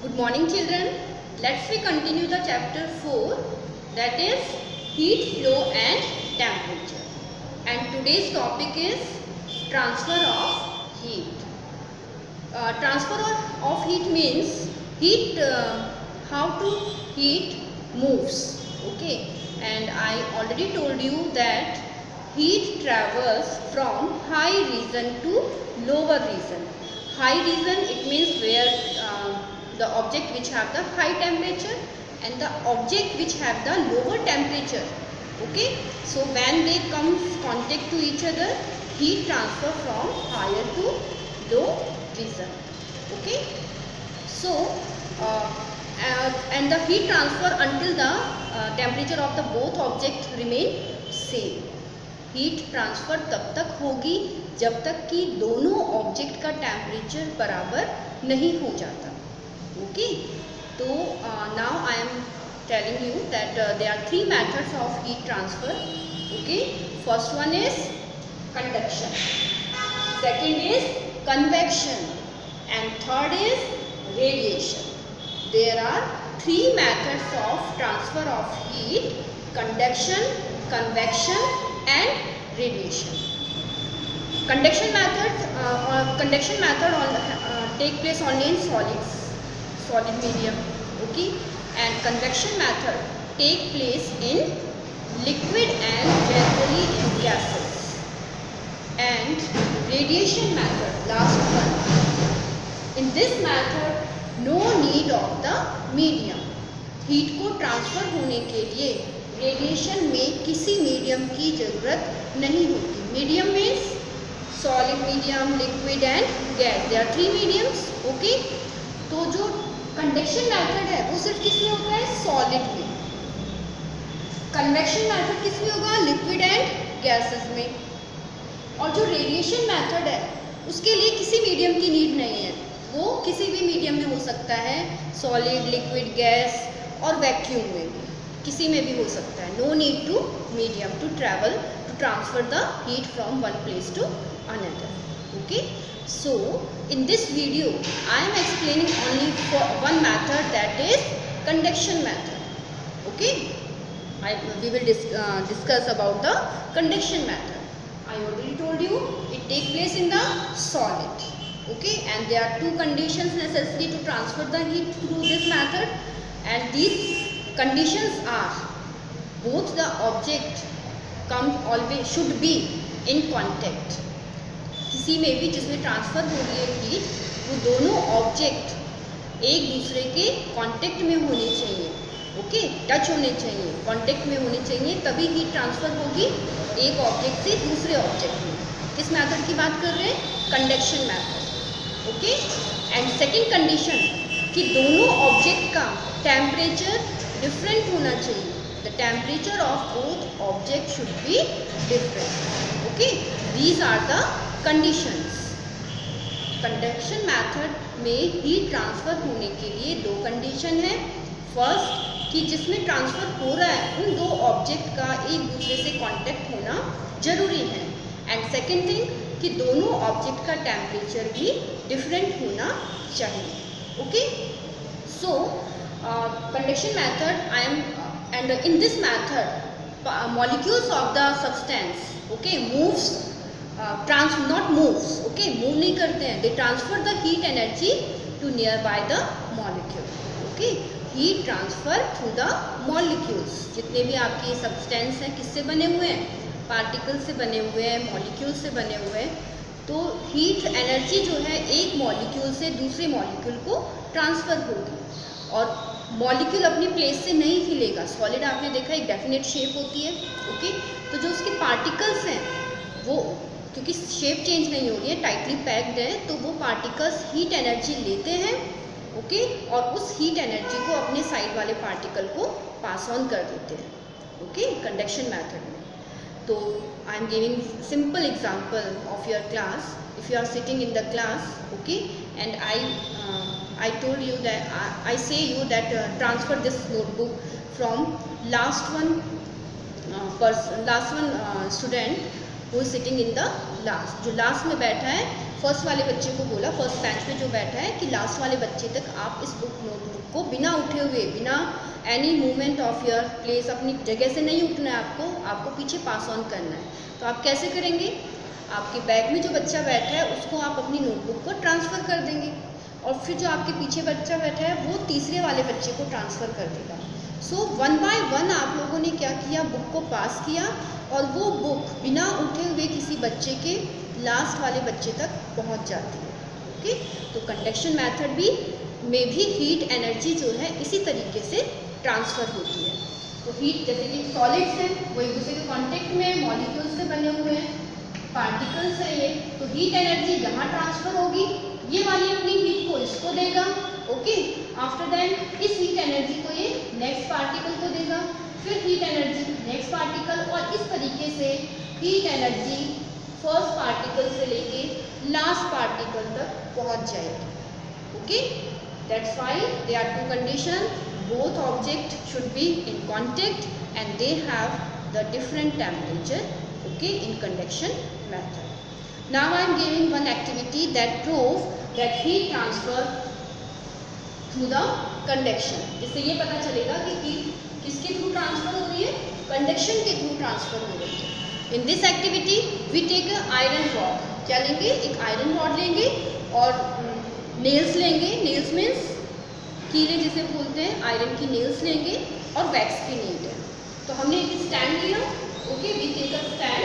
Good morning children. Let's we continue the chapter 4, that is heat flow and temperature. And today's topic is transfer of heat. Transfer of heat means heat, how to heat moves. Okay, and I already told you that heat travels from high region to lower region. High region, it means where the object which have the high temperature and the object which have the lower temperature. Okay, so when they come contact to each other, heat transfer from higher to low region. Okay, so and the heat transfer until the temperature of the both object remain same. Heat transfer तब तक होगी जब तक कि दोनों object का temperature बराबर नहीं हो जाता. ओके, तो now I am telling you that there are 3 methods of heat transfer. Okay, first one is conduction, second is convection and third is radiation. There are 3 methods of transfer of heat: conduction, convection and radiation. Conduction method take place only in solid medium. Okay, and convection method take place in liquid and generally in gases. And radiation method, last one. In this method no need of the medium. Heat को transfer होने के लिए radiation में किसी medium की ज़रूरत नहीं होती. Medium means solid medium, liquid and gas. There are 3 mediums. Okay, तो जो कंडक्शन मेथड है वो सिर्फ किस में होता है? सॉलिड में. कन्वेक्शन मेथड किस में होगा? लिक्विड एंड गैसेस में. और जो रेडिएशन मेथड है उसके लिए किसी मीडियम की नीड नहीं है. वो किसी भी मीडियम में हो सकता है, सॉलिड, लिक्विड, गैस और वैक्यूम में भी, किसी में भी हो सकता है. No need to medium to travel to transfer the heat from one place to another. Okay, so in this video I am explaining only for one method, that is conduction method. Okay, we will discuss about the conduction method. I already told you it take place in the solid. Okay, and there are 2 conditions necessary to transfer the heat through this method, and these conditions are both the object always should be in contact. किसी में भी जिसमें transfer हो रही है heat, वो दोनों object एक दूसरे के कांटेक्ट में होने चाहिए. ओके, टच होने चाहिए, कांटेक्ट में होने चाहिए, तभी हीट ट्रांसफ़र होगी एक ऑब्जेक्ट से दूसरे ऑब्जेक्ट में. किस मेथड की बात कर रहे हैं? Conduction method. Okay, and second condition कि दोनों ऑब्जेक्ट का टेम्परेचर डिफरेंट होना चाहिए. The temperature of both object should be different. Okay, these are the conditions. Conduction method में हीट ट्रांसफ़र होने के लिए 2 कंडीशन है. फर्स्ट, कि जिसमें ट्रांसफ़र हो रहा है उन 2 ऑब्जेक्ट का एक दूसरे से कांटेक्ट होना जरूरी है. एंड सेकेंड थिंग कि दोनों ऑब्जेक्ट का टेम्परेचर भी डिफरेंट होना चाहिए. Okay, so conduction method I am and in this method molecules of the substance, okay, moves not moves, okay, move नहीं करते हैं. they transfer the heat energy to nearby the molecule. okay, heat transfer through the molecules. जितने भी आपके substance हैं किससे बने हुए हैं? पार्टिकल से बने हुए हैं, मॉलिक्यूल से बने हुए हैं. तो हीट एनर्जी जो है एक मॉलिक्यूल से दूसरे मॉलिक्यूल को ट्रांसफ़र होगी और मॉलिक्यूल अपनी प्लेस से नहीं हिलेगा. सॉलिड आपने देखा एक डेफिनेट शेप होती है. ओके, तो जो उसके पार्टिकल्स हैं वो क्योंकि शेप चेंज नहीं हो रही है, टाइटली पैक्ड है, तो वो पार्टिकल्स हीट एनर्जी लेते हैं. ओके, और उस हीट एनर्जी को अपने साइड वाले पार्टिकल को पास ऑन कर देते हैं. ओके, कंडक्शन मेथड में. तो I am giving simple example of your class. If you are sitting in the class, okay, and I told you that I say you that transfer this notebook from last one student who is sitting in the last. जो last में बैठा है first वाले बच्चे को बोला, first bench पे जो बैठा है, कि लास्ट वाले बच्चे तक आप इस नोटबुक को बिना उठे हुए, बिना any movement of your place, अपनी जगह से नहीं उठना है आपको पीछे पास ऑन करना है। तो आप कैसे करेंगे? आपके बैग में जो बच्चा बैठा है उसको आप अपनी नोटबुक को ट्रांसफ़र कर देंगे, और फिर जो आपके पीछे बच्चा बैठा है वो तीसरे वाले बच्चे को ट्रांसफ़र कर देगा। सो 1 बाय 1 आप लोगों ने क्या किया, बुक को पास किया, और वो बुक बिना उठे हुए किसी बच्चे के लास्ट वाले बच्चे तक पहुंच जाती है। ओके, तो कंडक्शन मेथड में भी हीट एनर्जी जो है इसी तरीके से ट्रांसफ़र होती है। तो हीट, जैसे कि सॉलिड्स हैं वो एक दूसरे के कॉन्टेक्ट में मॉलिक्यूल्स से बने हुए हैं, पार्टिकल्स है ये, तो हीट एनर्जी यहाँ ट्रांसफ़र होगी, ये वाली अपनी हीट को इसको देगा। ओके, आफ्टर दैट इस हीट एनर्जी को ये नेक्स्ट पार्टिकल को देगा, फिर हीट एनर्जी नेक्स्ट पार्टिकल, और इस तरीके से हीट एनर्जी फर्स्ट पार्टिकल से लेके लास्ट पार्टिकल तक पहुंच जाएगी। Okay, that's why they are two condition, both object should be in contact and they have the different temperature, okay, in conduction method. Now I am giving one activity that prove that heat transfer through the conduction. इससे ये पता चलेगा कि heat किसके through transfer हो रही है, conduction के थ्रू ट्रांसफर हो रही है। In this activity we take a iron rod. क्या लेंगे? एक आयरन रॉड लेंगे और नेल्स लेंगे, नेल्स मीन्स कीले जिसे बोलते हैं, आयरन की नेल्स लेंगे और वैक्स की नीड है। तो हमने एक स्टैंड लिया, okay, we take a stand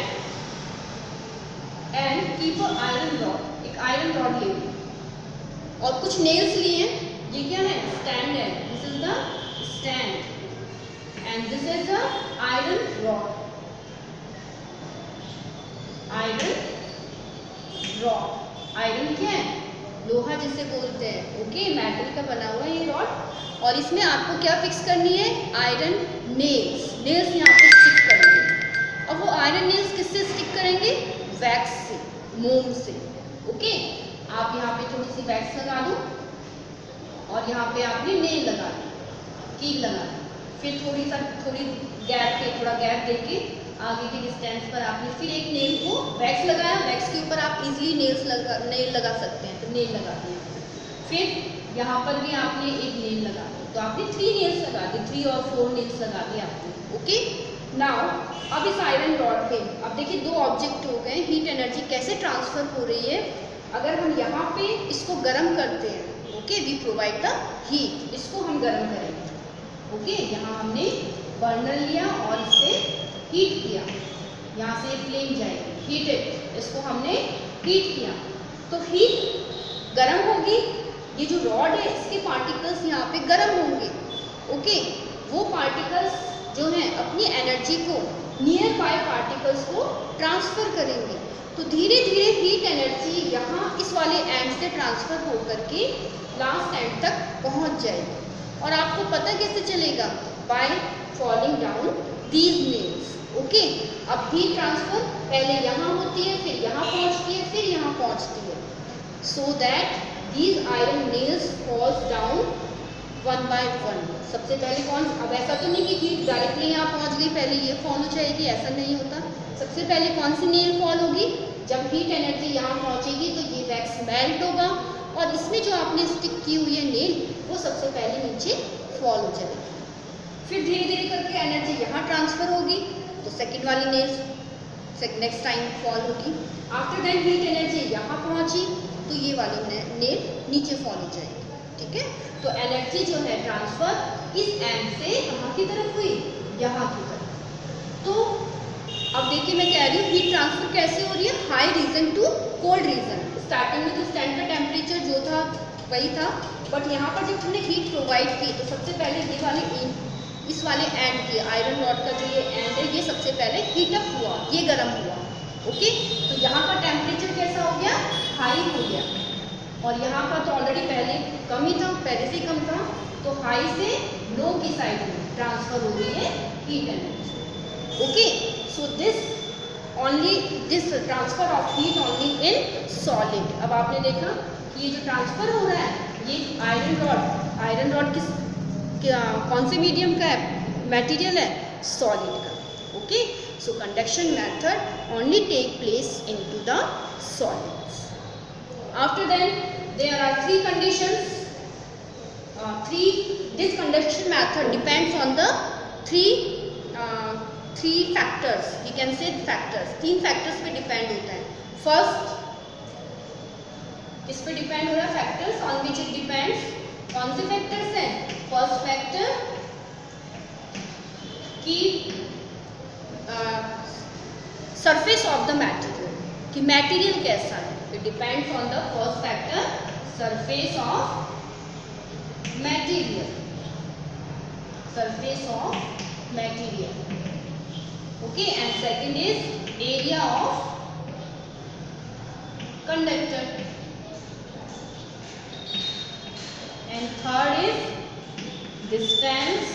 and keep a iron rod, एक आयरन रॉड लेंगे और कुछ नेल्स लिए, ये क्या है? स्टैंड है, this is the stand and this is the iron rod, iron rod, iron क्या है? लोहा जिसे बोलते हैं, ओके, मेटल का बना हुआ ये रॉड, और इसमें आपको क्या फिक्स करनी है? आयरन नेल्स, नेल्स यहाँ पे स्टिक करेंगे, और वो आयरन नेल्स किससे स्टिक करेंगे? वैक्स से, मोम से। ओके, आप यहाँ पे थोड़ी सी वैक्स लगा दो और यहाँ पे आपने नेल लगा दी, कील लगा दी, फिर थोड़ी गैप पे, थोड़ा गैप देके आगे के डिस्टेंस पर आपने फिर एक नेल को वैक्स लगाया, वैक्स के ऊपर आप इजीली नेल लगा सकते हैं, तो नेल लगा दिया, फिर यहाँ पर भी आपने एक नेल लगा दी, तो आपने 3 नेल्स लगा दी, 3 और 4 नेल्स लगा दिए आपने। ओके, नाउ अब इस आयरन रॉड पे अब देखिए 2 ऑब्जेक्ट हो गए, हीट एनर्जी कैसे ट्रांसफर हो रही है। अगर हम यहाँ पे इसको गर्म करते हैं, okay, we provide the heat, इसको हम गर्म करेंगे। ओके, यहाँ हमने बर्नर लिया और इससे हीट किया, यहाँ से फ्लेम जाएगी, हीटेड, इसको हमने हीट किया, तो हीट गर्म होगी, ये जो रॉड है इसके पार्टिकल्स यहाँ पे गर्म होंगे। ओके, वो पार्टिकल्स जो हैं अपनी एनर्जी को नियर बाय पार्टिकल्स को ट्रांसफ़र करेंगे, तो धीरे धीरे हीट एनर्जी यहाँ इस वाले एंड से ट्रांसफ़र होकर के लास्ट एंड तक पहुँच जाएगी। और आपको पता कैसे चलेगा? By falling down these nails. Okay, अब हीट ट्रांसफर पहले यहाँ होती है, फिर यहाँ पहुँचती है, फिर यहाँ पहुँचती है, so that these iron nails falls down 1 by 1। सबसे पहले कौन? अब ऐसा तो नहीं कि हीट डायरेक्टली यहाँ पहुँच गई, पहले ये फॉल हो जाएगी, ऐसा नहीं होता। सबसे पहले कौन सी नेल फॉल होगी? जब हीट एनर्जी यहाँ पहुँचेगी तो ये वैक्स मेल्ट होगा और इसमें जो आपने स्टिक की हुई है नेल, वो सबसे पहले नीचे फॉल हो जाएगी, फिर धीरे धीरे करके एनर्जी यहाँ ट्रांसफ़र होगी, तो सेकंड वाली नेल्स नेक्स्ट टाइम फॉल होगी। आफ्टर दैट हीट एनर्जी यहाँ पहुँची तो ये वाली नेल नीचे फॉल हो जाएगी। ठीक है, तो एनर्जी जो है ट्रांसफर इस एंड से कहाँ की तरफ हुई? यहाँ की तरफ। तो अब देखिए मैं कह रही हूँ हीट ट्रांसफर कैसे हो रही है, high region to cold region. Starting में तो स्टैंड का टेम्परेचर जो था वही था, बट यहाँ पर जब हमने हीट प्रोवाइड की तो सबसे पहले ये वाले इस वाले एंड की आयरन रॉड का जो ये एंड है ये सबसे पहले हीटअप हुआ, ये गर्म हुआ। ओके, तो यहाँ का टेम्परेचर कैसा हो गया? हाई हो गया, और यहाँ का तो ऑलरेडी पहले कम ही था, पहले से कम था, तो हाई से लो की साइड में ट्रांसफर हो रही है heat energy. Okay, so this transfer of heat only in solid. अब आपने देखा कि ये जो ट्रांसफर हो रहा है ये आयरन रॉड किस कौन से मीडियम का है, मटेरियल है? सॉलिड का। Okay, so conduction method only take place into the solids. After then, there are three conditions. This conduction method depends on the three factors. We can say factors. 3 factors पे depend होता है. First, इस पे depend हो रहा है factors on which it depends. कौन से factors हैं? First factor कि surface of the material, कि material कैसा है. It depends on the first factor, surface of material. Surface of material. Okay, and second is area of conductor. And third is distance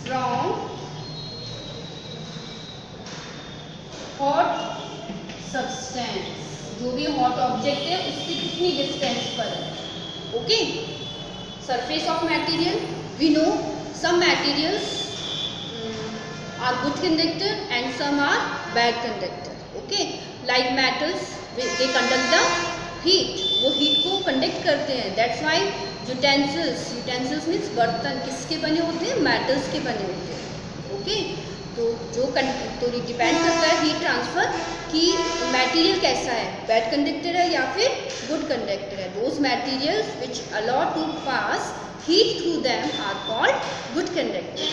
from hot substance. जो भी hot object है उससे कितनी distance पर है. Okay, surface of material. We know some materials are good conductor and some are bad conductor. Okay, like metals, they conduct the heat. वो heat को conduct करते हैं. That's why utensils means बर्तन किसके बने होते हैं? Metals के बने होते हैं. Okay, तो डिपेंड करता है हीट ट्रांसफर कि मटेरियल कैसा है, बैड कंडक्टर है या फिर गुड कंडक्टर है. Those materials which allow to pass heat through them are called good conductor.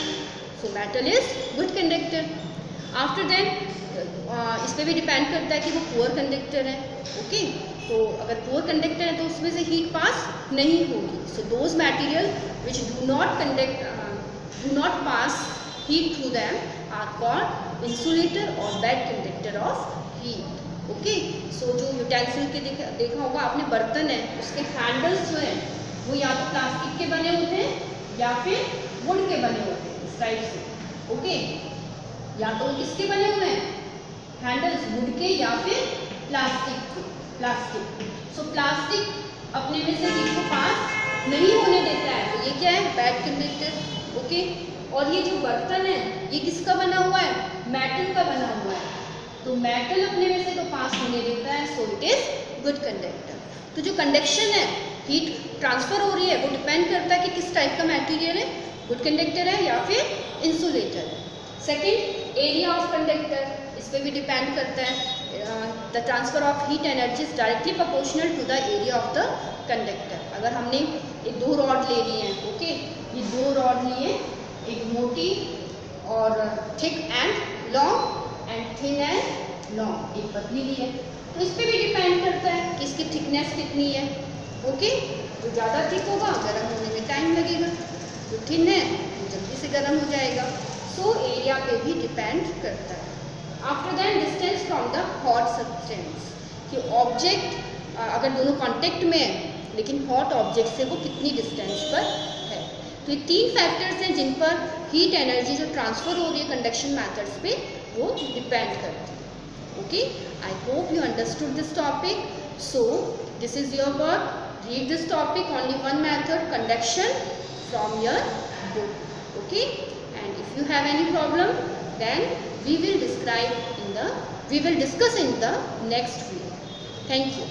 So metal is good conductor. After then इस पर भी डिपेंड करता है कि वो पुअर कंडक्टर है. ओके, तो अगर पुअर कंडक्टर है तो उसमें से हीट पास नहीं होगी. So those material which do not pass heat through them are called insulator or bad conductor of heat. Okay, so जो utensil के देखा होगा आपने, बर्तन है उसके हैंडल्स जो हैं वो या तो प्लास्टिक के बने होते हैं या फिर वुड के बने होते हैं इस टाइप से. ओके, या तो किसके बने हुए हैं हैंडल्स, वुड के या फिर प्लास्टिक के. सो प्लास्टिक अपने में से हीट को पास नहीं होने देता है, तो ये क्या है? Bad conductor. ओके, और ये जो बर्तन है ये किसका बना हुआ है? मेटल का बना हुआ है. तो मेटल अपने में से तो पास होने देता है, so it is good conductor. तो जो कंडक्शन है, हीट ट्रांसफर हो रही है, वो डिपेंड करता है कि किस टाइप का मटेरियल है, गुड कंडक्टर है या फिर इंसुलेटर है. सेकेंड, एरिया ऑफ कंडक्टर, इस पर भी डिपेंड करता है. The transfer of heat energy is directly proportional to the area of the conductor. अगर हमने ये 2 रॉड ले ली हैं, ओके, ये 2 रॉड लिए, एक मोटी और thick and long and thin and long, एक पतली ली है. तो इस पे भी डिपेंड करता है कि इसकी थिकनेस कितनी है. ओके, जो ज़्यादा थिक होगा गर्म होने में टाइम लगेगा, जो थिन है वो जल्दी से गर्म हो जाएगा. सो एरिया पे भी डिपेंड करता है. After that distance from the hot substance, कि ऑब्जेक्ट अगर दोनों कॉन्टेक्ट में है लेकिन हॉट ऑब्जेक्ट से वो कितनी डिस्टेंस पर है. तो ये 3 फैक्टर्स हैं जिन पर हीट एनर्जी जो ट्रांसफर हो रही है कंडक्शन मेथड्स पे वो डिपेंड करती है. Okay, I hope you understood this topic. So this is your work. Read this topic, only one method, conduction, from your book. Okay, and if you have any problem then we will discuss in the next video. Thank you.